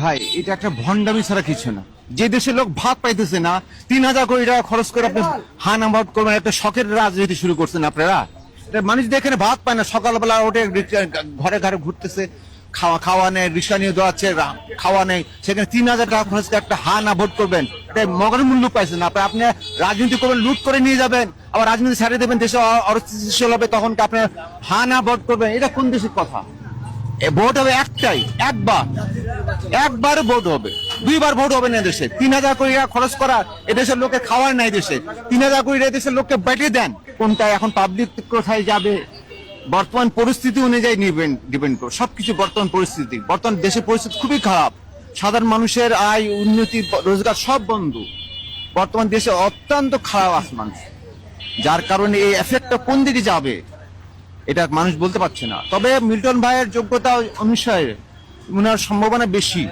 ভাই এটা একটা ভণ্ডামি ছাড়া কিছু না। যে দেশের লোক ভাত পাইতেছে না, 3,000 কোটি টাকা খরচ করে আপনি হান আবাদ করবেন, একটা শখের রাজনীতি শুরু করছেন আপনারা। মানুষ এখানে ভাত পায় না, সকালবেলা ওঠে ঘরে ঘরে ঘুরতেছে, খাওয়া নেই, রিক্সা নিয়ে দৌড়াচ্ছে, খাওয়া নেই, সেখানে 3,000 টাকা খরচ করে একটা হান আবাদ করবেন, এটা মগের মূল্য পাইছেন না। আপনি রাজনীতি করবেন, লুট করে নিয়ে যাবেন, আবার রাজনীতি ছাড়িয়ে দেবেন, দেশে অস্থিতিশীল হবে, তখন আপনার হান আবাদ করবেন। এটা কোন দেশের কথা? ভোট হবে একটাই, একবার ভোট হবে, 2বার ভোট হবে না দেশে। 3,000 কোটি টাকা খরচ করা, এদেশের লোকে খাওয়ার নাই দেশে। 3,000 কোটি টাকা দেশের লোককে বেটে দেন, কোনটা এখন পাবলিক কোথায় যাবে বর্তমান পরিস্থিতি অনুযায়ী ডিপেন্ড করে সবকিছু। বর্তমান দেশের পরিস্থিতি খুবই খারাপ, সাধারণ মানুষের আয়, উন্নতি, রোজগার সব বন্ধ। বর্তমান দেশে অত্যন্ত খারাপ আসমান, যার কারণে এই এফেক্টটা কোন দিকে যাবে এটা মানুষ বলতে পারছে না। তবে মিল্টন ভাইয়ের যোগ্যতা অনুসারে ওনার সম্ভাবনা বেশি।